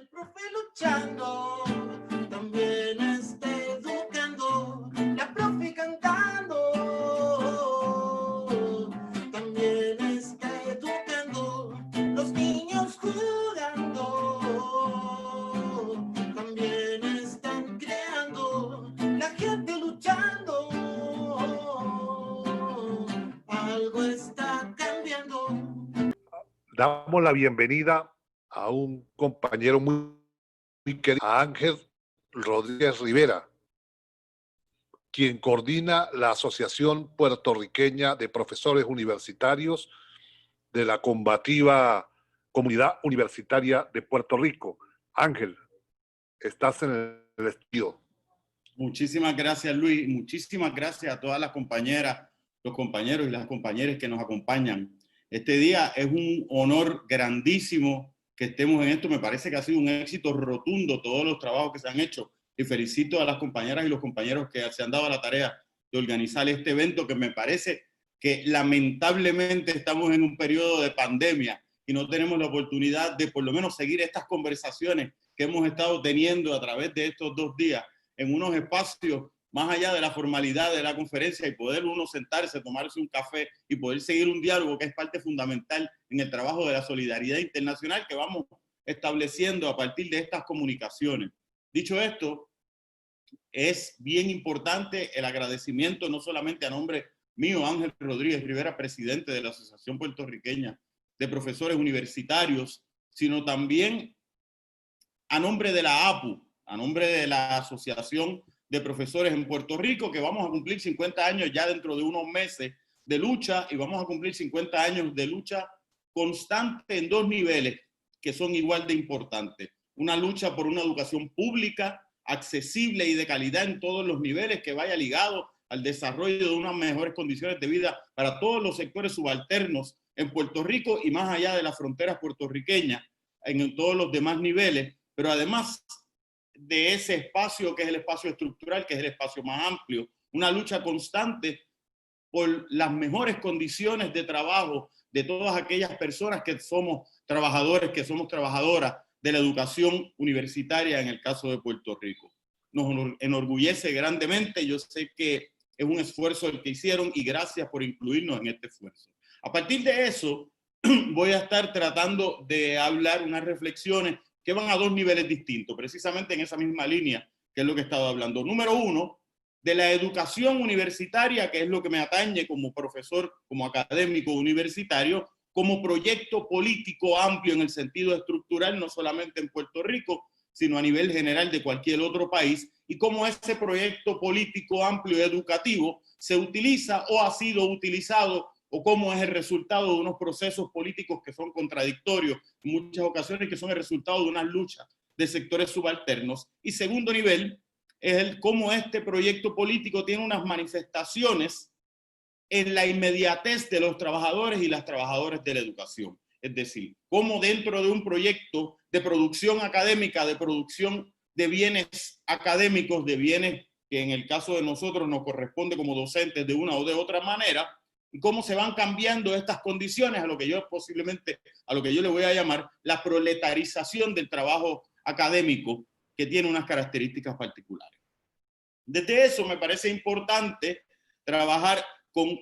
el profe luchando, también está educando, la profe cantando, también está educando, los niños jugando, también están creando, la gente luchando, algo está cambiando. Damos la bienvenida a un compañero muy querido, a Ángel Rodríguez Rivera, quien coordina la Asociación Puertorriqueña de Profesores Universitarios de la combativa Comunidad Universitaria de Puerto Rico. Ángel, estás en el estudio. Muchísimas gracias, Luis. Muchísimas gracias a todas las compañeras, los compañeros y las compañeras que nos acompañan. Este día es un honor grandísimo que estemos en esto. Me parece que ha sido un éxito rotundo todos los trabajos que se han hecho. Y felicito a las compañeras y los compañeros que se han dado la tarea de organizar este evento, que me parece que lamentablemente estamos en un periodo de pandemia y no tenemos la oportunidad de por lo menos seguir estas conversaciones que hemos estado teniendo a través de estos 2 días en unos espacios más allá de la formalidad de la conferencia y poder uno sentarse, tomarse un café y poder seguir un diálogo que es parte fundamental en el trabajo de la solidaridad internacional que vamos estableciendo a partir de estas comunicaciones. Dicho esto, es bien importante el agradecimiento no solamente a nombre mío, Ángel Rodríguez Rivera, presidente de la Asociación Puertorriqueña de Profesores Universitarios, sino también a nombre de la APU, a nombre de la Asociación de Profesores en Puerto Rico, que vamos a cumplir 50 años ya dentro de unos meses de lucha, y vamos a cumplir 50 años de lucha constante en 2 niveles que son igual de importantes. Una lucha por una educación pública, accesible y de calidad en todos los niveles, que vaya ligado al desarrollo de unas mejores condiciones de vida para todos los sectores subalternos en Puerto Rico y más allá de las fronteras puertorriqueñas, en todos los demás niveles, pero además de ese espacio que es el espacio estructural, que es el espacio más amplio, una lucha constante por las mejores condiciones de trabajo de todas aquellas personas que somos trabajadores, que somos trabajadoras de la educación universitaria en el caso de Puerto Rico. Nos enorgullece grandemente, yo sé que es un esfuerzo el que hicieron y gracias por incluirnos en este esfuerzo. A partir de eso, voy a estar tratando de hablar unas reflexiones que van a 2 niveles distintos, precisamente en esa misma línea que es lo que he estado hablando. Número 1, de la educación universitaria, que es lo que me atañe como profesor, como académico universitario, como proyecto político amplio en el sentido estructural, no solamente en Puerto Rico, sino a nivel general de cualquier otro país, y cómo ese proyecto político amplio y educativo se utiliza o ha sido utilizado, o cómo es el resultado de unos procesos políticos que son contradictorios en muchas ocasiones, que son el resultado de unas luchas de sectores subalternos. Y segundo nivel es cómo este proyecto político tiene unas manifestaciones en la inmediatez de los trabajadores y las trabajadoras de la educación. Es decir, cómo dentro de un proyecto de producción académica, de producción de bienes académicos, de bienes que en el caso de nosotros nos corresponde como docentes de una o de otra manera, y cómo se van cambiando estas condiciones a lo que yo le voy a llamar la proletarización del trabajo académico, que tiene unas características particulares. Desde eso me parece importante trabajar con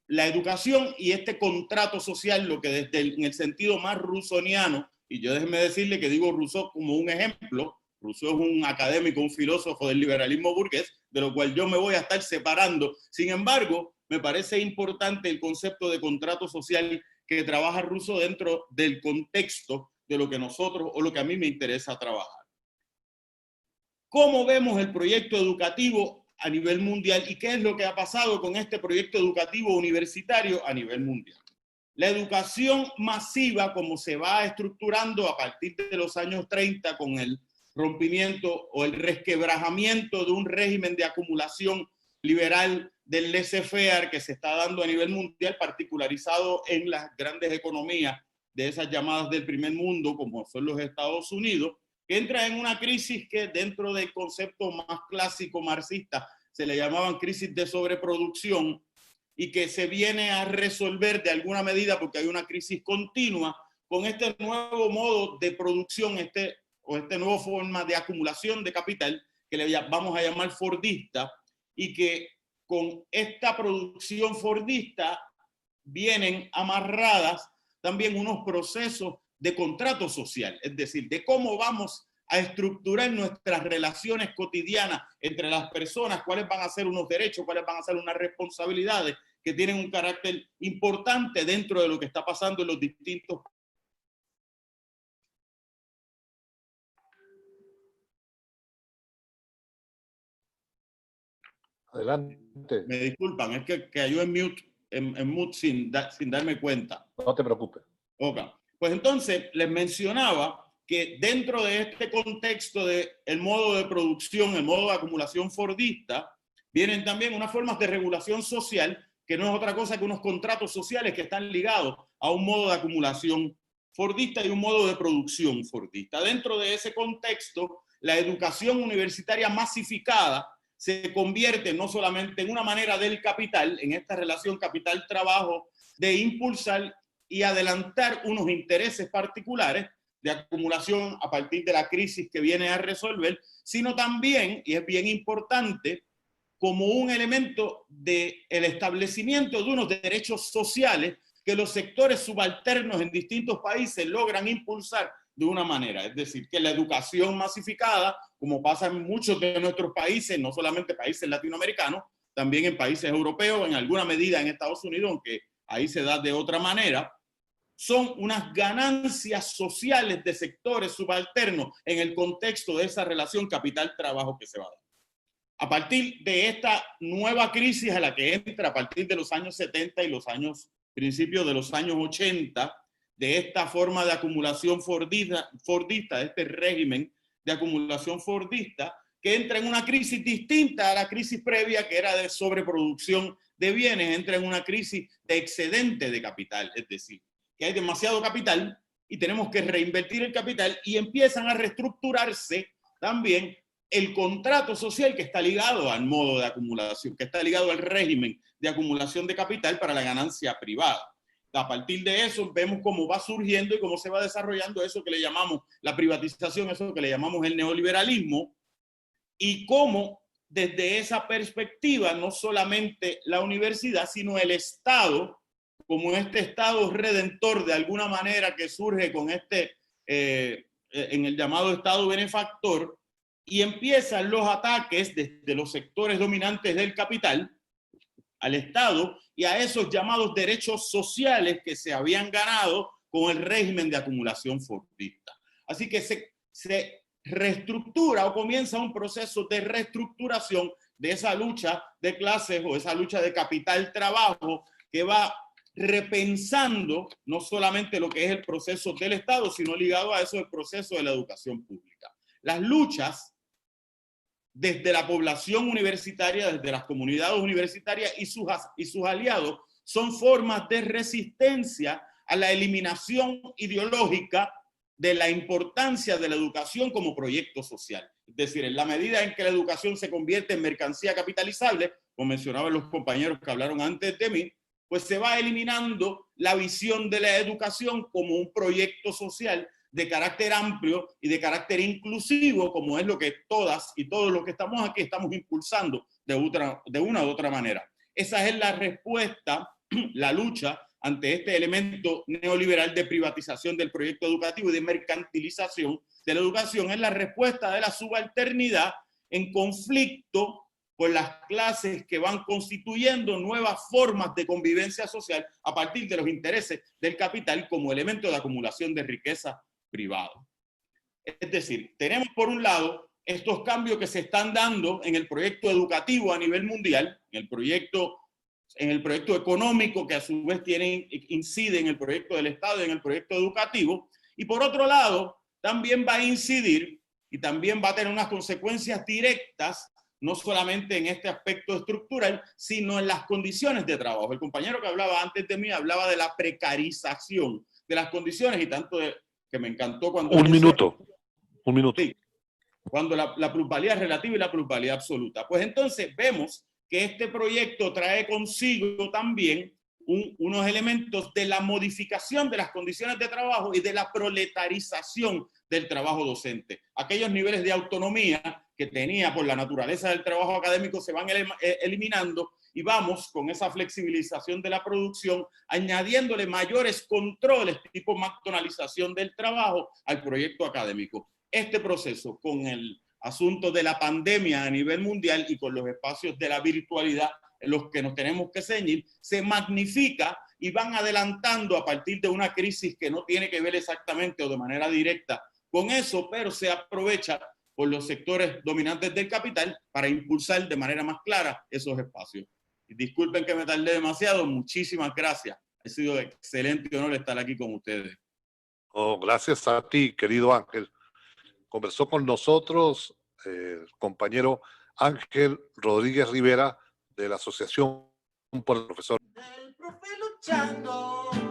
la educación y este contrato social, lo que en el sentido más rusoniano, y yo déjeme decirle que digo Rousseau como un ejemplo. Rousseau es un académico, un filósofo del liberalismo burgués, de lo cual yo me voy a estar separando. Sin embargo, me parece importante el concepto de contrato social que trabaja Rousseau dentro del contexto de lo que nosotros, o lo que a mí me interesa trabajar. ¿Cómo vemos el proyecto educativo a nivel mundial y qué es lo que ha pasado con este proyecto educativo universitario a nivel mundial? La educación masiva, como se va estructurando a partir de los años 30 con el rompimiento o el resquebrajamiento de un régimen de acumulación liberal del laissez-faire que se está dando a nivel mundial, particularizado en las grandes economías de esas llamadas del primer mundo, como son los Estados Unidos, que entra en una crisis que dentro del concepto más clásico marxista se le llamaban crisis de sobreproducción, y que se viene a resolver de alguna medida porque hay una crisis continua con este nuevo modo de producción, o esta nueva forma de acumulación de capital que le vamos a llamar fordista, y que con esta producción fordista vienen amarradas también unos procesos de contrato social, es decir, de cómo vamos a estructurar nuestras relaciones cotidianas entre las personas, cuáles van a ser unos derechos, cuáles van a ser unas responsabilidades que tienen un carácter importante dentro de lo que está pasando en los distintos. Adelante. Me disculpan, es que cayó en mute sin darme cuenta. No te preocupes. Ok. Pues entonces les mencionaba que dentro de este contexto de el modo de producción, el modo de acumulación fordista, vienen también unas formas de regulación social que no es otra cosa que unos contratos sociales que están ligados a un modo de acumulación fordista y un modo de producción fordista. Dentro de ese contexto, la educación universitaria masificada se convierte no solamente en una manera del capital, en esta relación capital-trabajo, de impulsar y adelantar unos intereses particulares de acumulación a partir de la crisis que viene a resolver, sino también, y es bien importante, como un elemento del establecimiento de unos derechos sociales que los sectores subalternos en distintos países logran impulsar de una manera. Es decir, que la educación masificada, como pasa en muchos de nuestros países, no solamente países latinoamericanos, también en países europeos, en alguna medida en Estados Unidos, aunque ahí se da de otra manera, son unas ganancias sociales de sectores subalternos en el contexto de esa relación capital-trabajo que se va a dar. A partir de esta nueva crisis a la que entra a partir de los años 70 y los principios de los años 80, de esta forma de acumulación fordista, de este régimen de acumulación fordista, que entra en una crisis distinta a la crisis previa, que era de sobreproducción de bienes, entra en una crisis de excedente de capital, es decir, que hay demasiado capital y tenemos que reinvertir el capital, y empiezan a reestructurarse también el contrato social que está ligado al modo de acumulación, que está ligado al régimen de acumulación de capital para la ganancia privada. A partir de eso vemos cómo va surgiendo y cómo se va desarrollando eso que le llamamos la privatización, eso que le llamamos el neoliberalismo, y cómo desde esa perspectiva no solamente la universidad, sino el Estado, como este Estado redentor de alguna manera que surge con en el llamado Estado benefactor, y empiezan los ataques desde los sectores dominantes del capital al Estado y a esos llamados derechos sociales que se habían ganado con el régimen de acumulación fordista. Así que se reestructura o comienza un proceso de reestructuración de esa lucha de clases o esa lucha de capital-trabajo que va repensando no solamente lo que es el proceso del Estado, sino ligado a eso el proceso de la educación pública. Las luchas desde la población universitaria, desde las comunidades universitarias y sus aliados, son formas de resistencia a la eliminación ideológica de la importancia de la educación como proyecto social. Es decir, en la medida en que la educación se convierte en mercancía capitalizable, como mencionaban los compañeros que hablaron antes de mí, pues se va eliminando la visión de la educación como un proyecto social de carácter amplio y de carácter inclusivo, como es lo que todas y todos los que estamos aquí estamos impulsando de una u otra manera. Esa es la respuesta, la lucha ante este elemento neoliberal de privatización del proyecto educativo y de mercantilización de la educación, es la respuesta de la subalternidad en conflicto con las clases que van constituyendo nuevas formas de convivencia social a partir de los intereses del capital como elemento de acumulación de riqueza privado. Es decir, tenemos por un lado estos cambios que se están dando en el proyecto educativo a nivel mundial, en el proyecto económico que a su vez incide en el proyecto del Estado y en el proyecto educativo, y por otro lado también va a incidir y también va a tener unas consecuencias directas no solamente en este aspecto estructural, sino en las condiciones de trabajo. El compañero que hablaba antes de mí hablaba de la precarización de las condiciones y tanto que me encantó cuando... Un minuto. Sí, cuando la plusvalía relativa y la plusvalía absoluta. Pues entonces vemos que este proyecto trae consigo también unos elementos de la modificación de las condiciones de trabajo y de la proletarización del trabajo docente. Aquellos niveles de autonomía que tenía por la naturaleza del trabajo académico se van eliminando y vamos con esa flexibilización de la producción, añadiéndole mayores controles tipo McDonaldización del trabajo al proyecto académico. Este proceso con el asunto de la pandemia a nivel mundial y con los espacios de la virtualidad en los que nos tenemos que ceñir, se magnifica y van adelantando a partir de una crisis que no tiene que ver exactamente o de manera directa con eso, pero se aprovecha por los sectores dominantes del capital para impulsar de manera más clara esos espacios. Disculpen que me tardé demasiado, muchísimas gracias. Ha sido excelente honor estar aquí con ustedes. Oh, gracias a ti, querido Ángel. Conversó con nosotros el compañero Ángel Rodríguez Rivera de la Asociación por el Profesor. El profe luchando.